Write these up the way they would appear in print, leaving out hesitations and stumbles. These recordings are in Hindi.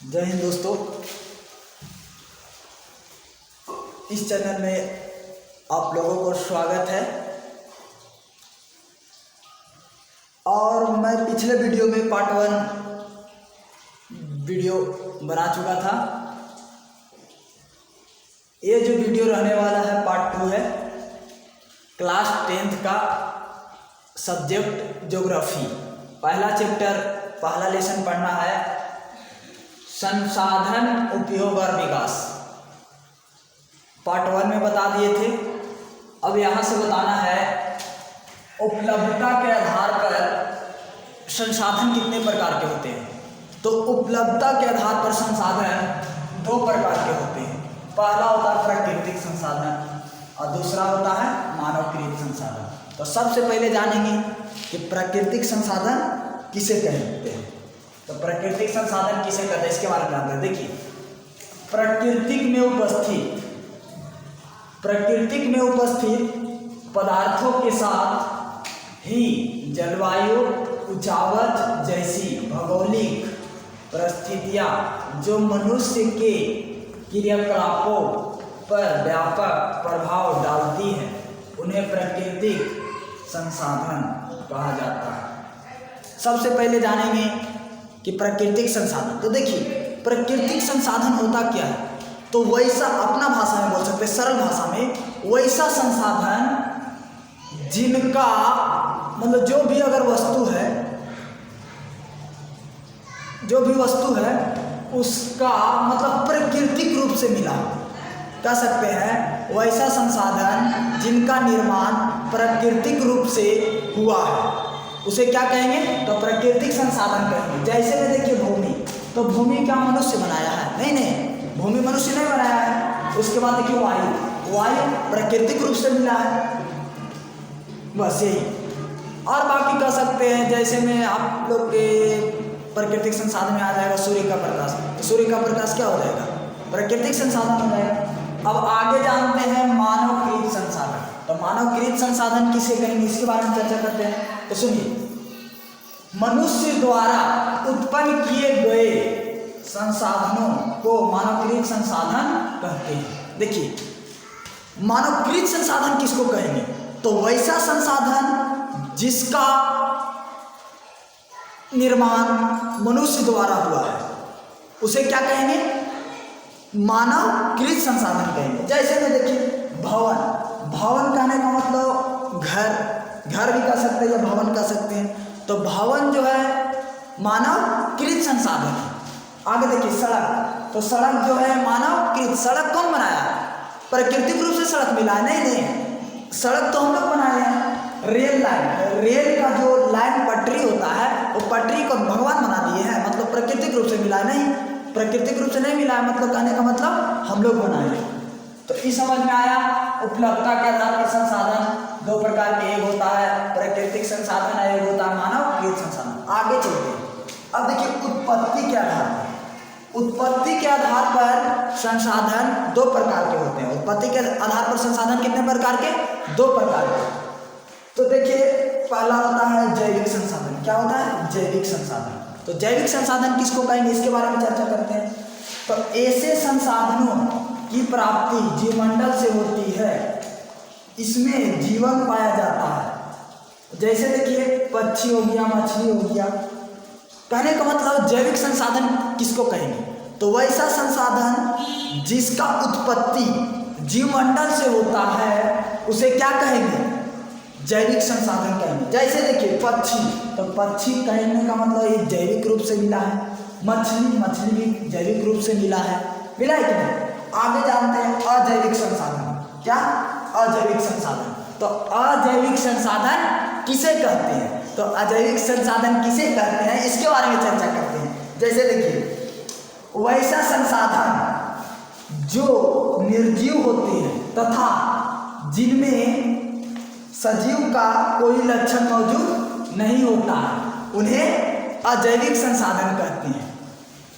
जय हिंद दोस्तों। इस चैनल में आप लोगों को स्वागत है। और मैं पिछले वीडियो में पार्ट 1 वीडियो बना चुका था। ये जो वीडियो रहने वाला है पार्ट 2 है। क्लास 10th का सब्जेक्ट ज्योग्राफी, पहला चैप्टर, पहला लेसन पढ़ना है संसाधन उपयोग और विकास। पार्ट 1 में बता दिए थे। अब यहाँ से बताना है उपलब्धता के आधार पर संसाधन कितने प्रकार के होते हैं। तो उपलब्धता के आधार पर संसाधन 2 प्रकार के होते हैं। पहला होता है प्राकृतिक संसाधन और दूसरा होता है मानवकृत संसाधन। तो सबसे पहले जानेंगे कि प्राकृतिक संसाधन किसे कहते हैं। तो प्राकृतिक संसाधन किसे कहते हैं इसके बारे में जानते हैं। देखिए, प्रकृतिक में उपस्थित पदार्थों के साथ ही जलवायु, उचावत जैसी भौगोलिक परिस्थितियां जो मनुष्य के क्रियाकलापों पर व्यापक प्रभाव डालती हैं, उन्हें प्राकृतिक संसाधन कहा जाता है। सबसे पहले जानेंगे कि प्राकृतिक संसाधन। तो देखिए, प्राकृतिक संसाधन होता क्या है। तो वैसा, अपना भाषा में बोल सकते हैं, सरल भाषा में, वैसा संसाधन जिनका मतलब जो भी वस्तु है उसका मतलब प्राकृतिक रूप से मिला, कह सकते हैं वैसा संसाधन जिनका निर्माण प्राकृतिक रूप से हुआ है, उसे क्या कहेंगे। तो प्राकृतिक संसाधन कहेंगे। जैसे में देखिए भूमि, तो भूमि क्या मनुष्य बनाया है? नहीं, भूमि मनुष्य नहीं बनाया है। उसके बाद देखिए वायु प्राकृतिक रूप से मिला है, बस यही। और बाकी कह सकते हैं, जैसे में आप लोग के प्राकृतिक संसाधन में आ जाएगा सूर्य का प्रकाश। तो सूर्य का प्रकाश क्या हो जाएगा? प्राकृतिक संसाधन हो जाएगा। अब आगे जानते हैं मानवकृत संसाधन। तो मानवकृत संसाधन किसे कहेंगे, इसके बारे में चर्चा करते हैं। तो सुनिए, मनुष्य द्वारा उत्पन्न किए गए संसाधनों को मानवकृत संसाधन कहते हैं। देखिए, मानवकृत संसाधन किसको कहेंगे? तो वैसा संसाधन जिसका निर्माण मनुष्य द्वारा हुआ है, उसे क्या कहेंगे? मानवकृत संसाधन कहेंगे। जैसे में देखिए भवन कहने का मतलब घर भी कह सकते हैं या भवन कह सकते हैं। तो भवन जो है मानवकृत संसाधन है। आगे देखिए सड़क, तो सड़क जो है मानवकृत। सड़क कौन बनाया? प्राकृतिक रूप से सड़क मिला है? नहीं, सड़क तो हम लोग बनाए हैं। रेल का जो लाइन पटरी होता है, वो पटरी को भगवान बना दिए हैं, मतलब प्राकृतिक रूप से मिला है? नहीं, प्राकृतिक रूप से नहीं मिला है। मतलब कहने का मतलब हम लोग बनाए हैं। तो इस समझ में आया। उपलब्धता के आधार पर संसाधन 2 प्रकार के, एक होता है प्राकृतिक संसाधन, एक होता है मानवकृत संसाधन। आगे चलते हैं। अब देखिए, उत्पत्ति के आधार पर संसाधन 2 प्रकार के होते हैं। उत्पत्ति के आधार पर संसाधन कितने प्रकार के? 2 प्रकार के। तो देखिए, पहला होता है जैविक संसाधन। क्या होता है? जैविक संसाधन। तो जैविक संसाधन किसको कहेंगे, इसके बारे में चर्चा करते हैं। तो ऐसे संसाधनों की प्राप्ति जीवमंडल से होती है, इसमें जीवन पाया जाता है। जैसे देखिए पक्षी हो गया, मछली हो गया। कहने का मतलब जैविक संसाधन किसको कहेंगे? तो वैसा संसाधन जिसका उत्पत्ति जीवमंडल से होता है, उसे क्या कहेंगे? जैविक संसाधन कहेंगे। जैसे देखिए पक्षी, तो पक्षी कहने का मतलब ये जैविक रूप से मिला है। मछली भी जैविक रूप से मिला है कि नहीं? आगे जानते हैं अजैविक संसाधन। क्या? अजैविक संसाधन। तो अजैविक संसाधन किसे कहते हैं? तो अजैविक संसाधन किसे कहते हैं, इसके बारे में चर्चा करते हैं। जैसे देखिए, वैसा संसाधन जो निर्जीव होते हैं तथा जिनमें सजीव का कोई लक्षण मौजूद नहीं होता है, उन्हें अजैविक संसाधन कहते हैं।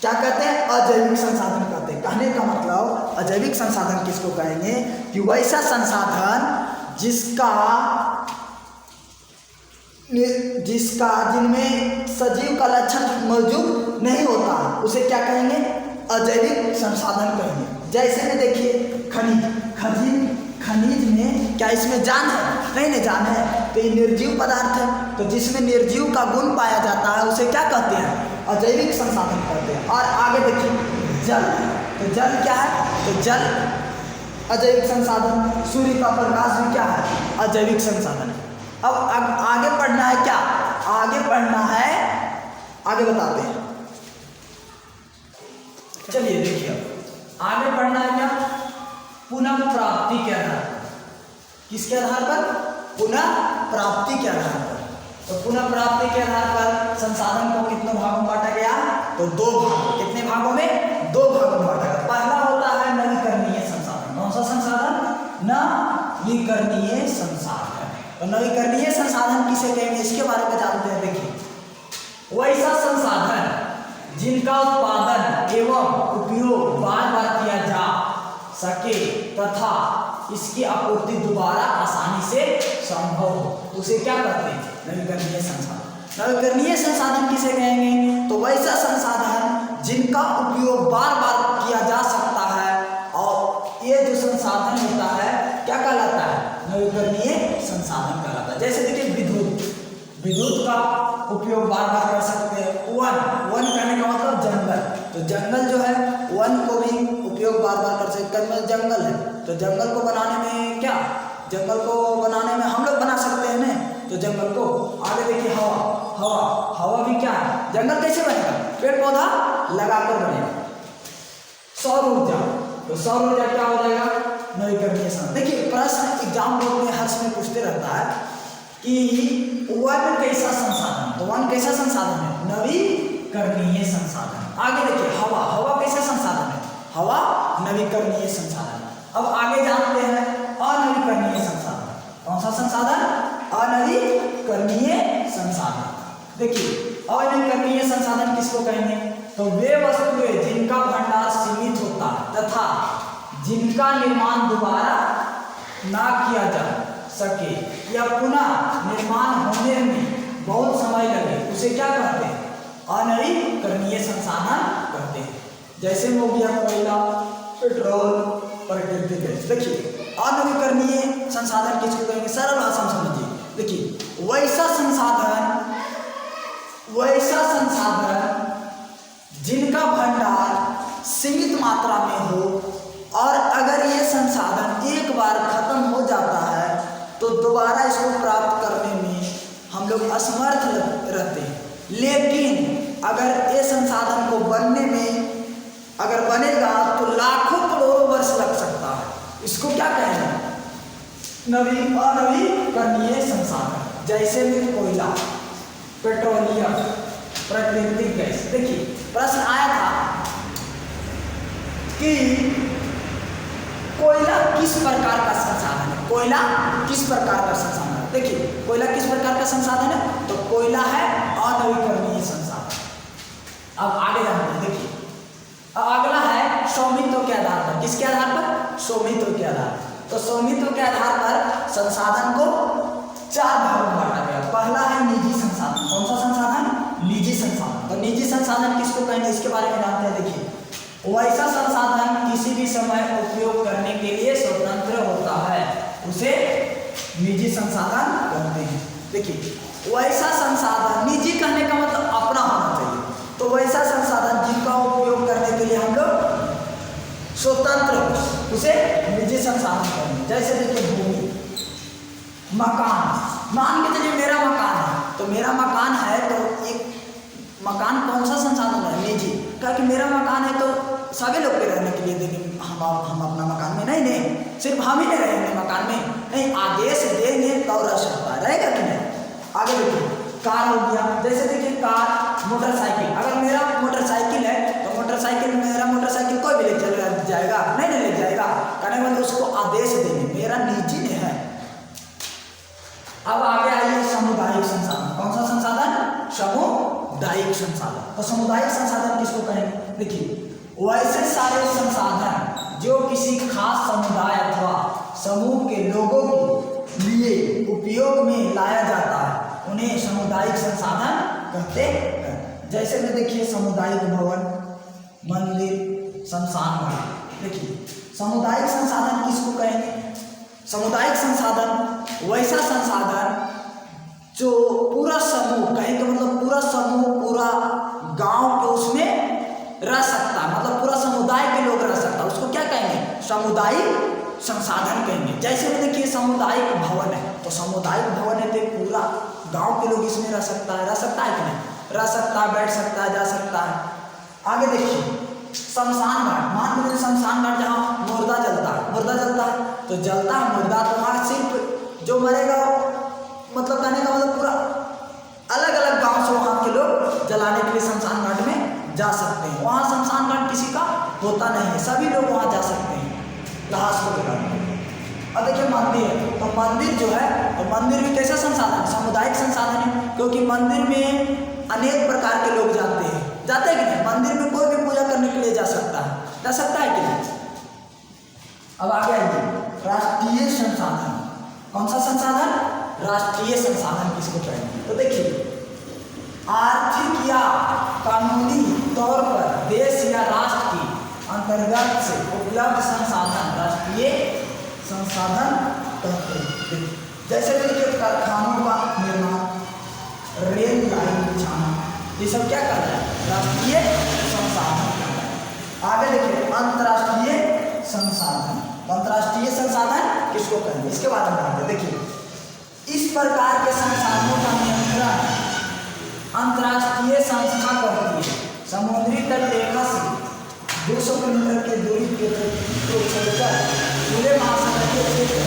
क्या कहते हैं? अजैविक संसाधन कहते हैं। कहने का मतलब अजैविक संसाधन किसको कहेंगे? कि वैसा संसाधन जिनमें सजीव का लक्षण मौजूद नहीं होता उसे क्या कहेंगे? अजैविक संसाधन कहेंगे। जैसे में देखिए खनिज में क्या इसमें जान है? नहीं जान है, तो ये निर्जीव पदार्थ है। तो जिसमें निर्जीव का गुण पाया जाता है उसे क्या कहते हैं? अजैविक संसाधन कहते हैं। और आगे देखिए जल, तो जल क्या है? तो जल अजैविक संसाधन। सूर्य का प्रकाश भी क्या है? अजैविक संसाधन। अब आगे पढ़ना है क्या? आगे पढ़ना है, आगे बताते हैं। चलिए देखिए अब आगे पढ़ना है क्या? पुनः प्राप्ति के आधार पर। किसके आधार पर? पुनः प्राप्ति के आधार पर। तो पुनः प्राप्ति के आधार पर संसाधन को कितने भागों में बांटा गया? तो 2 भागों। कितने भागों में? 2 भागों में बांटा गया। पहला होता है नवीकरणीय संसाधन। कौन सा संसाधन? नवीकरणीय संसाधन। तो नवीकरणीय संसाधन किसे कहेंगे? इसके बारे में जानते हैं। देखिए वैसा संसाधन जिनका उत्पादन एवं उपयोग बार बार किया जा सके तथा इसकी आपूर्ति दोबारा आसानी से संभव हो, उसे क्या कहते हैं? नवीकरणीय संसाधन। नवीकरणीय संसाधन किसे कहेंगे? तो वैसा संसाधन जिनका उपयोग बार बार किया जा सकता है, और ये जो संसाधन होता है क्या कहलाता है? नवीकरणीय संसाधन कहलाता है। जैसे देखिए विद्युत का उपयोग बार बार कर सकते हैं। वन करने का मतलब जंगल। तो जंगल जो है वन को भी उपयोग बार बार कर सकते हैं। जंगल है तो जंगल को बनाने में क्या? जंगल को बनाने में हम लोग बना सकते हैं ना, तो जंगल को। आगे देखिए हवा भी क्या है? जंगल कैसे बनेगा? पेड़ पौधा लगाकर बनेगा। सौर ऊर्जा, तो सौर ऊर्जा क्या हो जाएगा? नवीकरणीय संसाधन। देखिए प्रश्न एग्जाम बोर्ड में हर समय पूछते रहता है कि वन कैसा संसाधन? तो वन कैसा संसाधन है? नवीकरणीय संसाधन। आगे देखिए हवा कैसा संसाधन है? हवा नवीकरणीय संसाधन। अब आगे जानते हैं अनवीकरणीय संसाधन। कौन सा संसाधन? अनवीकरणीय संसाधन। देखिए अनवीकरणीय संसाधन किसको कहेंगे? तो वे वस्तुएं जिनका भंडार सीमित होता है तथा जिनका निर्माण दोबारा ना किया जा सके या पुनः निर्माण होने में बहुत समय लगे, उसे क्या कहते हैं? अनवीकरणीय संसाधन कहते हैं। जैसे में हो गया कोयला, पेट्रोल, प्राकृतिक गैस। देखिए अनवीकरणीय संसाधन किसको कहेंगे? सरल भाषा में समझिए। देखिए वैसा संसाधन जिनका भंडार सीमित मात्रा में हो, और अगर ये संसाधन एक बार खत्म हो जाता है तो दोबारा इसको प्राप्त करने में हम लोग असमर्थ रहते हैं। लेकिन अगर ये संसाधन को बनने में अगर बनेगा तो लाखों करोड़ों वर्ष लग सकता है। इसको क्या कहेंगे? अनवीकरणीय संसाधन। जैसे में कोयला, पेट्रोलियम, प्राकृतिक गैस। देखिए प्रश्न आया था कि कोयला किस प्रकार का संसाधन है? कोयला किस प्रकार का संसाधन है? देखिए कोयला किस प्रकार का संसाधन है? तो कोयला है अनवीकरणीय संसाधन। अब आगे जानते हैं। देखिए अगला है स्वामित्व के आधार पर। किसके आधार पर? स्वामित्व के आधार पर। तो स्वामित्व के आधार पर संसाधन को 4 भागों में बांटा गया। पहला है निजी संसाधन। कौन सा संसाधन? निजी संसाधन। तो निजी संसाधन किसको कहेंगे? इसके बारे में जानते हैं। देखिए वैसा संसाधन किसी भी समय उपयोग करने के लिए स्वतंत्र होता है, उसे निजी संसाधन कहते हैं। देखिए वैसा संसाधन, निजी कहने का मतलब अपना होना चाहिए। तो वैसा संसाधन जिनका उपयोग करने के लिए हम लोग स्वतंत्र हो, उसे निजी संसाधन कहेंगे। जैसे देखिए भूमि, मकान। मान के चलिए मेरा मकान है, तो मेरा मकान है तो एक मकान कौन सा संसाधन है? निजी। क्योंकि मेरा मकान है तो सभी लोग के रहने के लिए देंगे। हम अपना मकान में नहीं सिर्फ हम ही नहीं रहेंगे मकान में, नहीं आदेश देंगे तो रह सकता है, रहेगा कि नहीं? आगे देखिए कार हो गया। जैसे देखिए कार, मोटरसाइकिल। अगर मेरा मोटरसाइकिल है तो मेरा मोटरसाइकिल कोई भी ले चल जाएगा? नहीं ले जाएगा। कहने वाले उसको आदेश देंगे, मेरा निजी नहीं है। अब आगे आइए सामुदायिक संसाधन। कौन सा संसाधन? सामुदायिक संसाधन। तो सामुदायिक संसाधन किसको कहेंगे? देखिए वैसे सारे संसाधन जो किसी खास समुदाय अथवा समूह के लोगों के लिए उपयोग में लाया जाता है, उन्हें सामुदायिक संसाधन कहते हैं। जैसे में देखिए सामुदायिक भवन, मंदिर, शमशान घाट। देखिए सामुदायिक संसाधन किसको कहेंगे? सामुदायिक संसाधन वैसा संसाधन जो पूरा समूह, कहें तो मतलब पूरा समूह, पूरा गांव के उसमें रह सकता, मतलब पूरा समुदाय के लोग रह सकता, उसको क्या कहेंगे? सामुदायिक संसाधन कहेंगे। जैसे में देखिए सामुदायिक भवन है, तो सामुदायिक भवन है तो पूरा गांव के लोग इसमें रह सकता है कि नहीं? रह सकता है, बैठ सकता है, जा सकता है। आगे देखिए शमशान घाट, मान लीजिए शमशान घाट जहाँ मुर्दा जलता है, तो जलता है मुर्दा, तो वहाँ सिर्फ जो मरेगा, मतलब कहने का मतलब पूरा अलग अलग गांव से वहाँ के लोग जलाने के लिए शमशान घाट में जा सकते हैं। वहाँ शमशान घाट किसी का होता नहीं है, सभी लोग वहाँ जा सकते हैं लाश को जलाने। और देखिए मंदिर, तो मंदिर जो है, तो मंदिर भी कैसा संसाधन? सामुदायिक संसाधन है, क्योंकि मंदिर में अनेक प्रकार के लोग जाते हैं कि नहीं? मंदिर में कोई भी पूजा करने के लिए जा सकता है कि नहीं? अब आगे आइए राष्ट्रीय संसाधन। कौन सा संसाधन? राष्ट्रीय संसाधन किसको कहेंगे? तो देखिए आर्थिक या कानूनी तौर पर देश या राष्ट्र की अंतर्गत से उपलब्ध संसाधन राष्ट्रीय संसाधन कहते हैं। जैसे देखिए कारखानों का निर्माण, रेल लाइन बिछाना, ये सब क्या कहता है? राष्ट्रीय संसाधन कहता है। आगे देखिए अंतर्राष्ट्रीय संसाधन। अंतर्राष्ट्रीय संसाधन किसको कहेंगे? इसके बारे में जानते हैं। देखिए इस प्रकार के संसाधनों का नियंत्रण अंतर्राष्ट्रीय संस्था करती है। समुद्री तल रेखा से 200 किलोमीटर की दूरी को छोड़कर पूरे महासागर के क्षेत्र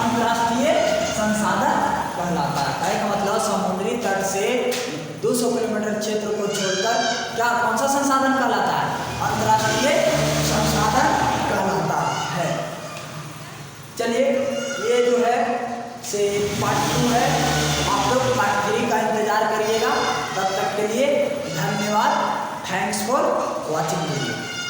अंतर्राष्ट्रीय संसाधन कहलाता है। का मतलब समुद्री तट से 200 किलोमीटर क्षेत्र को छोड़कर क्या कौन सा संसाधन कहलाता है? अंतर्राष्ट्रीय संसाधन कहलाता है। चलिए ये जो है से पार्ट 2 है, आप लोग पार्ट 3 का इंतजार करिएगा। तब तक के लिए धन्यवाद। Thanks for watching video.